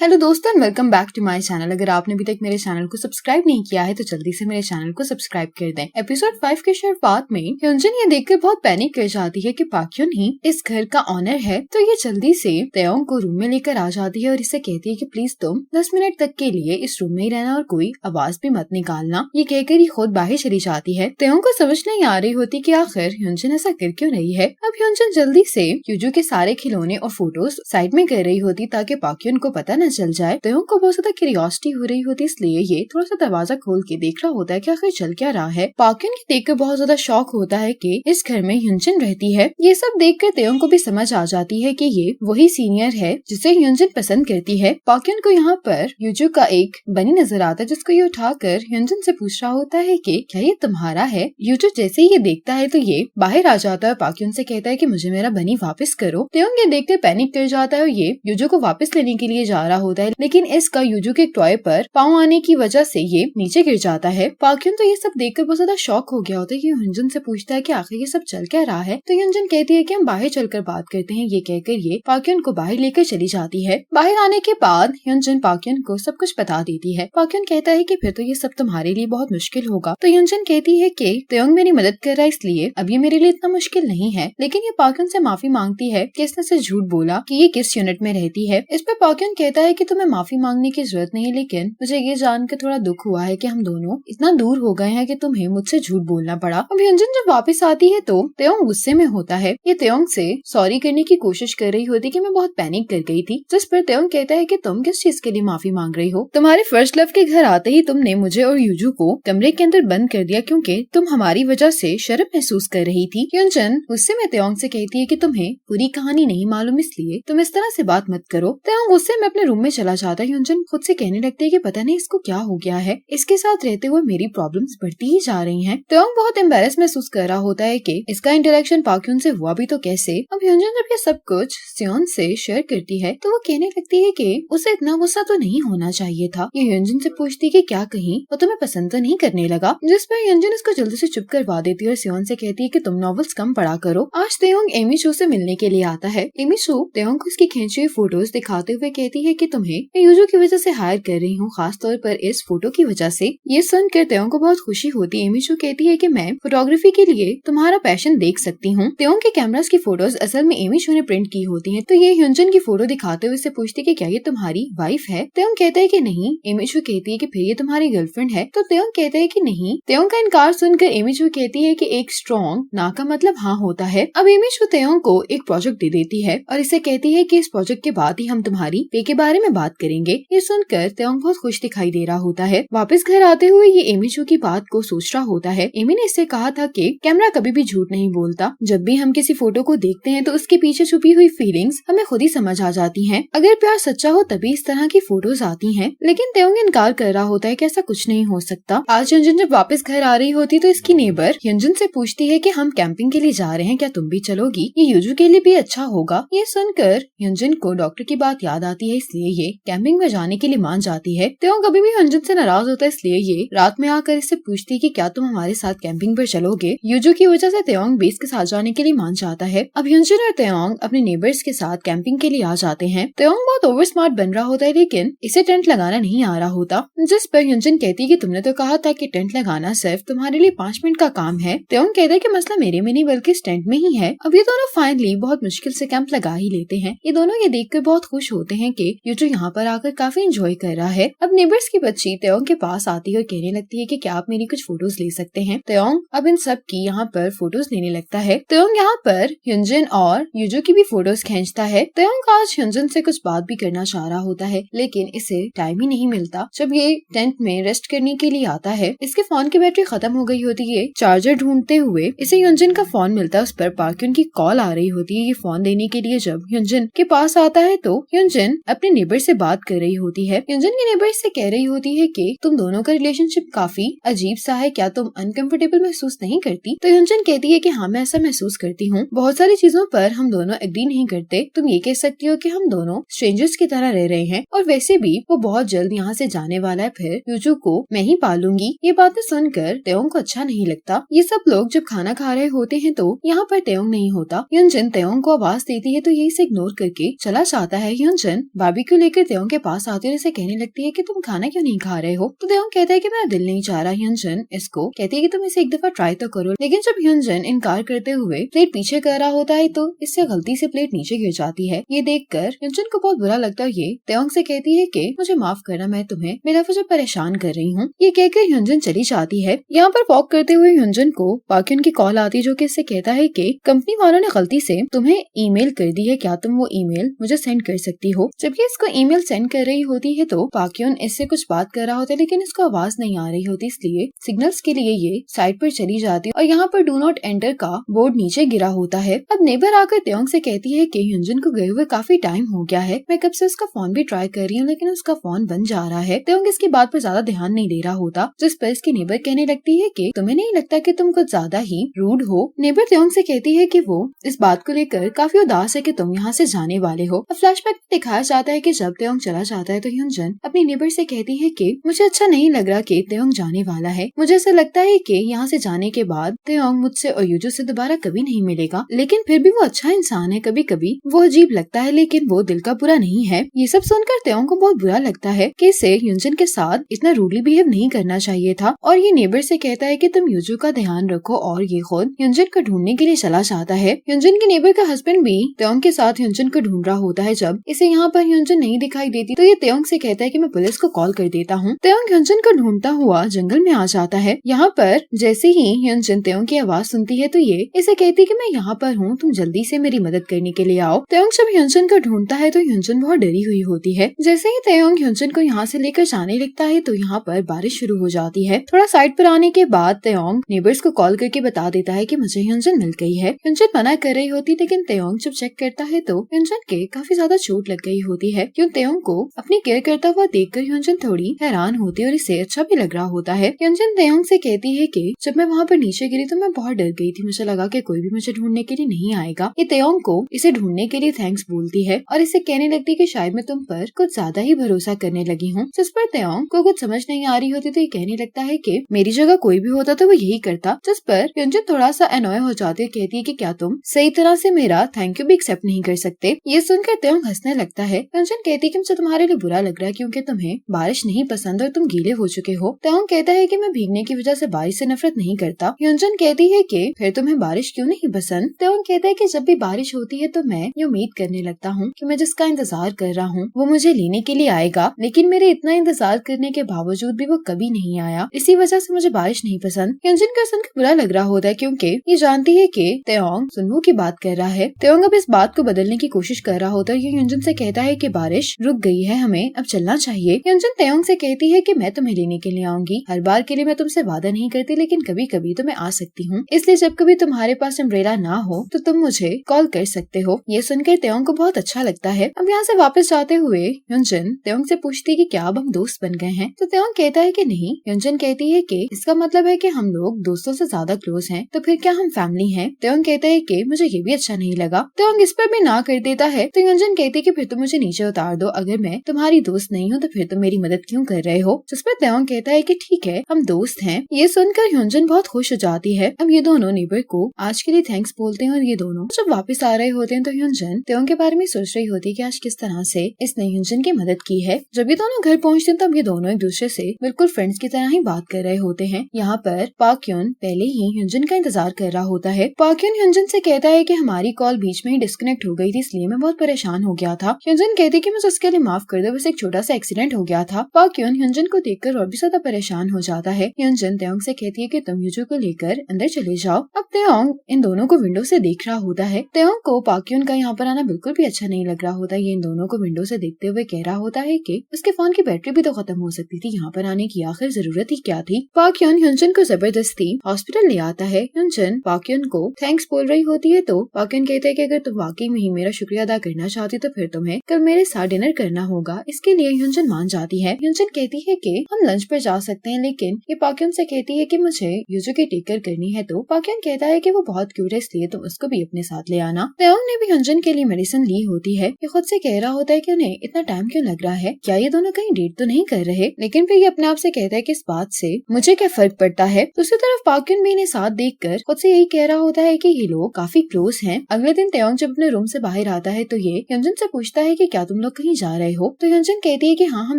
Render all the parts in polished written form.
Hello दोस्तों, welcome back to my channel. अगर आपने अभी तक मेरे चैनल को सब्सक्राइब नहीं किया है तो जल्दी से मेरे चैनल को सब्सक्राइब कर दें। एपिसोड 5 के शुरुआत में hyunjin ये देखकर बहुत पैनिक कर जाती है कि पाक्योन ही इस घर का ऑनर है, तो ये जल्दी से तेयोंग को रूम में लेकर आ जाती है और इसे कहती है कि प्लीज तुम 10 मिनट तक के लिए इस रूम में ही रहना और कोई आवाज भी मत निकालना। ये कहकर ये खुद बाहर चली जाती है। तेयोंग को समझ नहीं आ रही होती कि आखिर hyunjin ऐसा कर क्यों रही है। अब hyunjin जल्दी से यूजू के सारे खिलौने और फोटोज साइड में कर रही होती ताकि पाक्योन को पता न चल जाए। तेयोंग को बहुत ज्यादा क्यूरियोसिटी हो रही होती, इसलिए ये थोड़ा सा दरवाजा खोल के देख रहा होता है कि आखिर चल क्या रहा है। पाक्योन के देखकर बहुत ज्यादा शौक होता है कि इस घर में hyunjin रहती है। ये सब देखकर तेयोंग को भी समझ आ जाती है कि ये वही सीनियर है जिसे hyunjin पसंद करती है। पाक्योन को यहाँ पर यूजू का एक बनी नजर आता है जिसको ये उठाकर hyunjin से पूछ रहा होता है कि क्या ये तुम्हारा है। यूजू जैसे ही ये देखता है तो ये बाहर आ जाता है और पाक्योन से कहता है कि मुझे मेरा बनी वापस करो। तेयोंग ये देखकर पैनिक कर जाता है और ये यूजू को वापस लेने के लिए जा रहा होता है, लेकिन इसका यूजू के टॉय पर पाँव आने की वजह से ये नीचे गिर जाता है। पाक्योन तो ये सब देखकर बहुत ज्यादा शॉक हो गया होता है कि hyunjin से पूछता है कि आखिर ये सब चल क्या रहा है। तो hyunjin कहती है कि हम बाहर चलकर बात करते हैं। ये कहकर ये पाक्योन को बाहर लेकर चली जाती है। बाहर आने के बाद hyunjin पाक्योन को सब कुछ बता देती है। पाक्योन कहता है कि फिर तो ये सब तुम्हारे लिए बहुत मुश्किल होगा। तो hyunjin कहती है कि तेयोंग मेरी मदद कर रहा है इसलिए अब ये मेरे लिए इतना मुश्किल नहीं है, लेकिन ये पाक्योन से माफी मांगती है कि इसने से झूठ बोला कि ये किस यूनिट में रहती है। इस पर पाक्योन कहता है कि तुम्हें माफी मांगने की जरूरत नहीं है, लेकिन मुझे ये जानकर थोड़ा दुख हुआ है कि हम दोनों इतना दूर हो गए हैं कि तुम्हें मुझसे झूठ बोलना पड़ा। अब hyunjin जब वापस आती है तो तेयोंग गुस्से में होता है। ये तेयोंग से सॉरी करने की कोशिश कर रही होती कि मैं बहुत पैनिक कर गई थी, जिस पर तेयोंग कहता है कि तुम किस चीज के लिए माफी मांग रही हो। तुम्हारे फर्स्ट लव के घर आते ही तुमने मुझे और यूजू को कमरे के अंदर बंद कर दिया क्योंकि तुम हमारी वजह से शर्म महसूस कर रही थी। hyunjin गुस्से में तेयोंग से कहती है कि तुम्हें पूरी कहानी नहीं मालूम इसलिए तुम इस तरह से बात मत करो। तेयोंग गुस्से में अपने रूम में चला जाता है। hyunjin खुद से कहने लगती है कि पता नहीं इसको क्या हो गया है, इसके साथ रहते हुए मेरी प्रॉब्लम्स बढ़ती ही जा रही हैं। तेयोंग बहुत एम्बेरस महसूस कर रहा होता है कि इसका इंटरेक्शन पाक्योन से हुआ भी तो कैसे। अब hyunjin जब ये सब कुछ सियोन से शेयर करती है तो वो कहने लगती है कि उसे इतना गुस्सा तो नहीं होना चाहिए था। ये hyunjin से पूछती है कि क्या कहीं वो तुम्हें पसंद तो नहीं करने लगा, जिस पर hyunjin इसको जल्दी से चुप करवा देती है और सियोन से कहती है कि तुम नॉवेल्स कम पढ़ा करो। आज तेयोंग एमी शू से मिलने के लिए आता है। एमी शू तेयोंग को इसकी खींची हुई फोटोज दिखाते हुए कहती है कि तुम्हें मैं यूजू की वजह से हायर कर रही हूँ, खास तौर पर इस फोटो की वजह से। ये सुनकर तेयोंग को बहुत खुशी होती है। एमी शू कहती है कि मैं फोटोग्राफी के लिए तुम्हारा पैशन देख सकती हूँ। तेयोंग के कैमरास की फोटोज असल में एमी शू ने प्रिंट की होती है। तो ये hyunjin की फोटो दिखाते हुए इससे पूछती है कि क्या ये तुम्हारी वाइफ है। तेयोंग कहता है कि नहीं। एमी शू कहती है कि फिर ये तुम्हारी गर्लफ्रेंड है। तो तेयोंग कहता है कि नहीं। तेयोंग का इनकार सुनकर एमी शू कहती है कि एक स्ट्रॉन्ग ना का मतलब हाँ होता है। अब एमी शू तेयोंग को एक प्रोजेक्ट दे देती है और इसे कहती है कि इस प्रोजेक्ट के बाद ही हम तुम्हारी पे के बारे में बात करेंगे। ये सुनकर तेयोंग बहुत खुश दिखाई दे रहा होता है। वापस घर आते हुए ये एमी शू की बात को सोच रहा होता है। एमी ने इससे कहा था कि कैमरा कभी भी झूठ नहीं बोलता। जब भी हम किसी फोटो को देखते हैं तो उसके पीछे छुपी हुई फीलिंग्स हमें खुद ही समझ आ जाती हैं। अगर प्यार सच्चा हो तभी इस तरह की फोटोज आती हैं। लेकिन तेयोंग इनकार कर रहा होता है कि ऐसा कुछ नहीं हो सकता। आज hyunjin जब वापस घर आ रही होती तो इसकी नेबर hyunjin से पूछती है कि हम कैंपिंग के लिए जा रहे हैं, क्या तुम भी चलोगी? ये यूजू के लिए भी अच्छा होगा। ये सुनकर hyunjin को डॉक्टर की बात याद आती है, इसलिए ये कैंपिंग में जाने के लिए मान जाती है। तेयोंग कभी भी hyunjin से नाराज होता है, इसलिए ये रात में आकर इससे पूछती है कि क्या तुम हमारे साथ कैंपिंग पर चलोगे। यूजू की वजह से तेयोंग बेस के साथ जाने के लिए मान जाता है। अब hyunjin और तेयोंग अपने नेबर्स के साथ कैंपिंग के लिए आ जाते हैं। तेयोंग बहुत ओवर स्मार्ट बन रहा होता है, लेकिन इसे टेंट लगाना नहीं आ रहा होता, जिस पर hyunjin कहती है कि तुमने तो कहा था कि टेंट लगाना सिर्फ तुम्हारे लिए 5 मिनट का काम है। तेयोंग कहता है कि मसला मेरे में नहीं बल्कि इस टेंट में ही है। अब ये दोनों फाइनली बहुत मुश्किल से कैंप लगा ही लेते हैं। ये दोनों ये देखकर बहुत खुश होते हैं कि यूजू यहाँ पर आकर काफी एंजॉय कर रहा है। अब नेबर्स की बच्ची तेयोंग के पास आती है और कहने लगती है कि क्या आप मेरी कुछ फोटोज ले सकते हैं। तेयोंग अब इन सब की यहाँ पर फोटोज लेने लगता है। तेयोंग यहाँ पर hyunjin और यूजू की भी फोटोज खींचता है। तेयोंग आज hyunjin से कुछ बात भी करना चाह रहा होता है, लेकिन इसे टाइम ही नहीं मिलता। जब ये टेंट में रेस्ट करने के लिए आता है, इसके फोन की बैटरी खत्म हो गई होती है। चार्जर ढूंढते हुए इसे hyunjin का फोन मिलता है, उस पर पाक्योन की कॉल आ रही होती है। ये फोन देने के लिए जब hyunjin के पास आता है तो hyunjin अपने नेबर से बात कर रही होती है। hyunjin के नेबर से कह रही होती है कि तुम दोनों का रिलेशनशिप काफी अजीब सा है, क्या तुम अनकंफर्टेबल महसूस नहीं करती? तो hyunjin कहती है कि हाँ मैं ऐसा महसूस करती हूँ, बहुत सारी चीजों पर हम दोनों एग्री नहीं करते। तुम ये कह सकती हो कि हम दोनों स्ट्रेंजर्स की तरह रह रहे हैं और वैसे भी वो बहुत जल्द यहाँ से जाने वाला है, फिर यूजू को मैं ही पालूंगी। ये बातें सुनकर तेयोंग को अच्छा नहीं लगता। ये सब लोग जब खाना खा रहे होते हैं तो यहाँ पर तेयोंग नहीं होता। hyunjin तेयोंग को आवाज देती है तो ये इसे इग्नोर करके चला जाता है। hyunjin बारबेक्यू को लेकर तेयोंग के पास आते हुए इसे कहने लगती है कि तुम खाना क्यों नहीं खा रहे हो। तो तेयोंग कहता है कि मेरा दिल नहीं चाह रहा। ह्योंजन इसको कहती है कि तुम इसे एक दफा ट्राई तो करो, लेकिन जब ह्योंजन इनकार करते हुए प्लेट पीछे कर रहा होता है तो इससे गलती से प्लेट नीचे गिर जाती है। ये देखकर ह्योंजन को बहुत बुरा लगता है। ये तेयोंग से कहती है कि मुझे माफ करना, मैं तुम्हें मेरा वजह परेशान कर रही हूँ। ये कहकर ह्योंजन चली जाती है। यहाँ पर वॉक करते हुए ह्योंजन को पाक्योन की कॉल आती है, जो कि इससे कहता है कि कंपनी वालों ने गलती से तुम्हें ईमेल कर दी है, क्या तुम वो ईमेल मुझे सेंड कर सकती हो। जबकि इसको ईमेल सेंड कर रही होती है तो पाक्योन इससे कुछ बात कर रहा होता है, लेकिन इसको आवाज नहीं आ रही होती, इसलिए सिग्नल्स के लिए ये साइड पर चली जाती है और यहाँ पर डू नॉट एंटर का बोर्ड नीचे गिरा होता है। अब नेबर आकर तेयोंग से कहती है कि ह्योंजन को गए हुए काफी टाइम हो गया है, मैं कब से उसका फोन भी ट्राई कर रही हूँ लेकिन उसका फोन बंद जा रहा है। तेयोंग इसकी बात पर ज्यादा ध्यान नहीं दे रहा होता, जिस पर इसकी नेबर कहने लगती है कि तुम्हें नहीं लगता कि तुम कुछ ज्यादा ही रूड हो। नेबर तेयोंग से कहती है कि वो इस बात को लेकर काफी उदास है कि तुम यहाँ से जाने वाले हो। अब फ्लैशबैक में दिखाया जाता है कि जब तेयोंग चला जाता है तो ह्योंजन अपनी नेबर से कहती है कि मुझे अच्छा नहीं लग रहा कि तेयोंग जाने वाला है। मुझे ऐसा लगता है कि यहाँ से जाने के बाद तेयोंग मुझसे और यूजू से दोबारा कभी नहीं मिलेगा, लेकिन फिर भी वो अच्छा इंसान है। कभी कभी वो अजीब लगता है लेकिन वो दिल का बुरा नहीं है। ये सब सुनकर तेयोंग को बहुत बुरा लगता है कि इसे ह्योंजन के साथ इतना रूडली बिहेव नहीं करना चाहिए था और ये नेबर से कहता है कि तुम यूजू का ध्यान रखो और ये खुद ह्योंजन को ढूंढने के लिए चला जाता है। ह्योंजन के नेबर का हस्बैंड भी तेयोंग के साथ ह्योंजन को ढूंढ रहा होता है। जब इसे यहाँ पर ह्योंजन नहीं दिखाई देती तो ये तेयोंग से कहता है कि मैं पुलिस को कॉल कर देता हूँ। तेयोंग ह्योंजन को ढूंढता हुआ जंगल में आ जाता है। यहाँ पर जैसे ही ह्योंजन तेयोंग की आवाज सुनती है तो ये इसे कहती है कि मैं यहाँ पर हूँ, तुम जल्दी से मेरी मदद करने के लिए आओ। तेयोंग जब ह्योंजन को ढूंढता है तो ह्योंजन बहुत डरी हुई होती है। जैसे ही तेयोंग ह्योंजन को यहाँ से लेकर जाने लगता है तो यहाँ पर बारिश शुरू हो जाती है। थोड़ा साइड पर आने के बाद तेयोंग नेबर्स को कॉल करके बता देता है कि मुझे ह्योंजन मिल गई है। ह्योंजन मना कर रही होती, लेकिन तेयोंग जब चेक करता है तो ह्योंजन के काफी ज्यादा चोट लग गई होती है। क्यों तेयोंग को अपनी केयर करता हुआ देखकर ह्योंजन थोड़ी हैरान होती है और इसे अच्छा भी लग रहा होता है। ह्योंजन तेयोंग से कहती है कि जब मैं वहाँ पर नीचे गिरी तो मैं बहुत डर गई थी, मुझे लगा कि कोई भी मुझे ढूंढने के लिए नहीं आएगा। ये तेयोंग को इसे ढूंढने के लिए थैंक्स बोलती है और इसे कहने लगती है कि शायद मैं तुम पर कुछ ज्यादा ही भरोसा करने लगी हूँ। जिस पर तेयोंग को कुछ समझ नहीं आ रही होती तो ये कहने लगता है कि मेरी जगह कोई भी होता तो वो यही करता। जिस पर ह्योंजन थोड़ा सा अनॉय हो जाती है, कहती है कि क्या तुम सही तरह से मेरा थैंक यू भी एक्सेप्ट नहीं कर सकते। ये सुनकर तेयोंग हंसने लगता है। ह्योंजन कहती है कि मुझे तुम्हारे लिए बुरा लग रहा है क्योंकि तुम्हें बारिश नहीं पसंद और तुम गीले हो चुके हो। तेयोंग कहता है कि मैं भीगने की वजह से बारिश से नफरत नहीं करता। ह्योंजन कहती है कि फिर तुम्हें बारिश क्यों नहीं पसंद। तेयोंग कहता है कि जब भी बारिश होती है तो मैं ये उम्मीद करने लगता हूँ कि मैं जिसका इंतजार कर रहा हूँ वो मुझे लेने के लिए आएगा, लेकिन मेरे इतना इंतजार करने के बावजूद भी वो कभी नहीं आया, इसी वजह से मुझे बारिश नहीं पसंद। ह्योंजन का सुनकर बुरा लग रहा होता है क्योंकि ये जानती है कि तेयोंग सुनवू की बात कर रहा है। तेयोंग अब इस बात को बदलने की कोशिश कर रहा होता है। ये ह्योंजन से कहता है कि बारिश रुक गई है, हमें अब चलना चाहिए। ह्योंजन तेयोंग से कहती है कि मैं तुम्हें लेने के लिए आऊंगी, हर बार के लिए मैं तुमसे वादा नहीं करती लेकिन कभी कभी तो मैं आ सकती हूँ, इसलिए जब कभी तुम्हारे पास अम्ब्रेला ना हो तो तुम मुझे कॉल कर सकते हो। ये सुनकर तेयोंग को बहुत अच्छा लगता है। अब यहाँ से वापस जाते हुए ह्योंजन तेयोंग से पूछती है कि क्या अब हम दोस्त बन गए हैं। तो तेयोंग कहता है कि नहीं। ह्योंजन कहती है कि इसका मतलब है कि हम लोग दोस्तों से ज्यादा क्लोज हैं, तो फिर क्या हम फैमिली हैं। तेयोंग कहता है कि मुझे ये भी अच्छा नहीं लगा। तेयोंग इस पर भी ना कर देता है तो ह्योंजन कहती है कि फिर तुम मुझे नीचे उतार दो, अगर मैं तुम्हारी दोस्त नहीं हूँ तो फिर तुम मेरी मदद क्यों कर रहे हो। जिस पर तेयोंग कहता है कि ठीक है हम दोस्त हैं। ये सुनकर ह्योंजन बहुत खुश हो जाती है। अब ये दोनों नेबर को आज के लिए थैंक्स बोलते हैं और ये दोनों जब वापस आ रहे होते हैं तो ह्योंजन तेयोंग के बारे में सोच रही होती है कि आज किस तरह से इसने ह्योंजन की मदद की है। जब ये दोनों घर पहुँचते हैं तब ये दोनों एक दूसरे से बिल्कुल फ्रेंड्स की तरह ही बात कर रहे होते हैं। यहाँ पर पाक्योन पहले ही ह्योंजन का इंतजार कर रहा होता है। पाक्योन ह्योंजन से कहता है कि हमारी कॉल बीच में ही डिस्कनेक्ट हो गई थी, इसलिए मैं बहुत परेशान हो गया था। ह्योंजन कहती है कि मुझे उसके लिए माफ कर दो, बस एक छोटा सा एक्सीडेंट हो गया था। पाक्योन ह्योंजन को देखकर और भी ज्यादा परेशान हो जाता है। ह्योंजन तेयोंग से कहती है कि तुम यूजू को लेकर अंदर चले जाओ। अब तेयोंग इन दोनों को विंडो से देख रहा होता है। तेयोंग को पाक्योन का यहाँ पर आना बिल्कुल भी अच्छा नहीं लग रहा होता। ये इन दोनों को विंडो से देखते हुए कह रहा होता है कि उसके फोन की बैटरी भी तो खत्म हो सकती थी, यहाँ पर आने की आखिर जरूरत ही क्या थी। पाक्योन ह्योंजन को जबरदस्ती हॉस्पिटल ले आता है। ह्योंजन पाक्योन को थैंक्स बोल रही होती है तो पाक्योन कहते हैं कि अगर तुम वाकई में ही मेरा शुक्रिया अदा करना चाहती तो फिर तुम्हें कल मेरे साथ डिनर करना होगा। इसके लिए ह्योंजन मान जाती है। ह्योंजन कहती है कि हम लंच पर जा सकते हैं, लेकिन ये पाक्योन से कहती है कि मुझे यूजू की टेक केयर करनी है। तो पाक्योन कहता है कि वो बहुत क्यूट है, इसलिए तुम उसको भी अपने साथ ले आना। तेयोंग ने भी ह्योंजन के लिए मेडिसिन ली होती है। ये खुद से कह रहा होता है कि उन्हें इतना टाइम क्यों लग रहा है, क्या ये दोनों कहीं डेट तो नहीं कर रहे। लेकिन फिर ये अपने आप से कहता है कि इस बात से मुझे क्या फर्क पड़ता है। दूसरी तरफ पाक्योन भी इन्हें साथ देखकर खुद से यही कह रहा होता है कि ये लोग काफी क्लोज हैं। अगले दिन तेयोंग जब अपने रूम से बाहर आता है तो ये ह्योंजन से पूछता है कि क्या तुम तुम लोग कहीं जा रहे हो? तो ह्योंजन कहती है कि हाँ, हम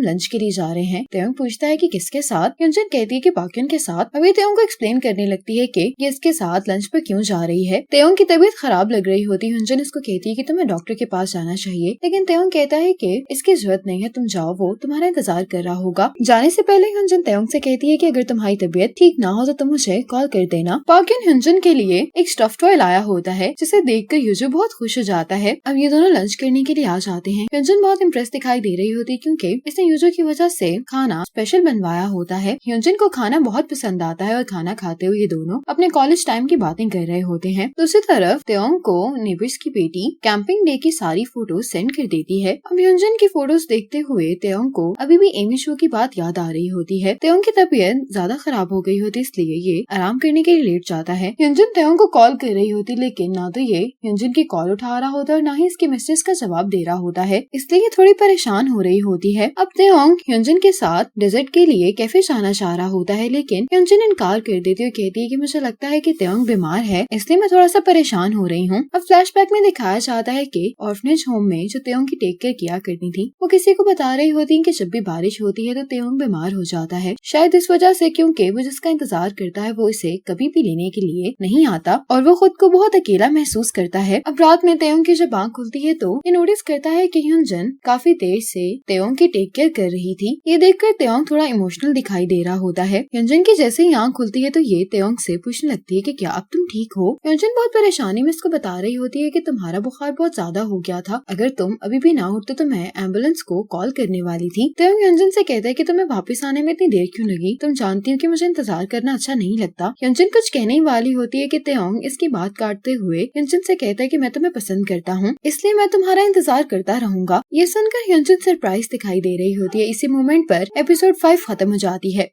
लंच के लिए जा रहे हैं। तेयोंग पूछता है कि किसके साथ? ह्योंजन कहती है कि पाक्योन के साथ। अभी तेयोंग को एक्सप्लेन करने लगती है कि ये इसके साथ लंच पर क्यों जा रही है। तेयोंग की तबीयत खराब लग रही होती है। ह्योंजन इसको कहती है कि तुम्हें डॉक्टर के पास जाना चाहिए, लेकिन तेयोंग कहता है कि इसकी जरूरत नहीं है, तुम जाओ, वो तुम्हारा इंतजार कर रहा होगा। जाने से पहले ह्योंजन तेयोंग से कहती है कि अगर तुम्हारी तबीयत ठीक ना हो तो तुम मुझे कॉल कर देना। पाक्योन ह्योंजन के लिए एक स्टफ टॉय लाया होता है, जिसे देखकर यूजो बहुत खुश हो जाता है। अब ये दोनों लंच करने के लिए आ जाते हैं। ह्योंजन बहुत इम्प्रेस दिखाई दे रही होती है, क्योंकि इसने यूजो की वजह से खाना स्पेशल बनवाया होता है। ह्योंजन को खाना बहुत पसंद आता है और खाना खाते हुए ये दोनों अपने कॉलेज टाइम की बातें कर रहे होते हैं। दूसरी तरफ तेयोंग को नेबर्स की बेटी कैंपिंग डे की सारी फोटोज सेंड कर देती है। अब ह्योंजन की फोटोज देखते हुए तेयोंग को अभी भी एमी शो की बात याद आ रही होती है। तेयोंग की तबीयत ज्यादा खराब हो गई होती, इसलिए ये आराम करने के लिए लेट जाता है। ह्योंजन तेयोंग को कॉल कर रही होती, लेकिन ना तो ये ह्योंजन की कॉल उठा रहा होता और ना ही इसके मैसेज का जवाब दे रहा होता है, इसलिए ये थोड़ी परेशान हो रही होती है। अब तेयोंग ह्योंजन के साथ डेजर्ट के लिए कैफे जाना चाह रहा होता है, लेकिन ह्योंजन इनकार कर देती है और कहती है कि मुझे लगता है कि तेयोंग बीमार है, इसलिए मैं थोड़ा सा परेशान हो रही हूँ। अब फ्लैशबैक में दिखाया जाता है कि ऑर्फनेज होम में जो तेयोंग की टेक केयर किया करती थी, वो किसी को बता रही होती है कि जब भी बारिश होती है तो तेयोंग बीमार हो जाता है, शायद इस वजह से, क्योंकि वो जिसका इंतजार करता है वो इसे कभी भी लेने के लिए नहीं आता और वो खुद को बहुत अकेला महसूस करता है। अब रात में तेयोंग की जब आँख खुलती है तो ये नोटिस करता है कि ह्योंजन काफी देर से तेयोंग की टेक केयर कर रही थी। ये देखकर तेयोंग थोड़ा इमोशनल दिखाई दे रहा होता है। ह्योंजन की जैसे ही आँख खुलती है तो ये तेयोंग से पूछने लगती है कि क्या अब तुम ठीक हो? ह्योंजन बहुत परेशानी में इसको बता रही होती है कि तुम्हारा बुखार बहुत ज्यादा हो गया था, अगर तुम अभी भी ना उठते तो मैं एम्बुलेंस को कॉल करने वाली थी। तेयोंग ह्योंजन से कहता है कि तुम्हें वापस आने में इतनी देर क्यों लगी? तुम जानती हो कि मुझे इंतजार करना अच्छा नहीं लगता। ह्योंजन कुछ कहने ही वाली होती है कि तेयोंग इसकी बात काटते हुए ह्योंजन से कहता है कि मैं तुम्हें पसंद करता हूँ, इसलिए मैं तुम्हारा इंतजार करता रहूंगा। ये सुनकर ह्योंजन सरप्राइज दिखाई दे रही होती है। इसी मोमेंट पर एपिसोड 5 खत्म हो जाती है।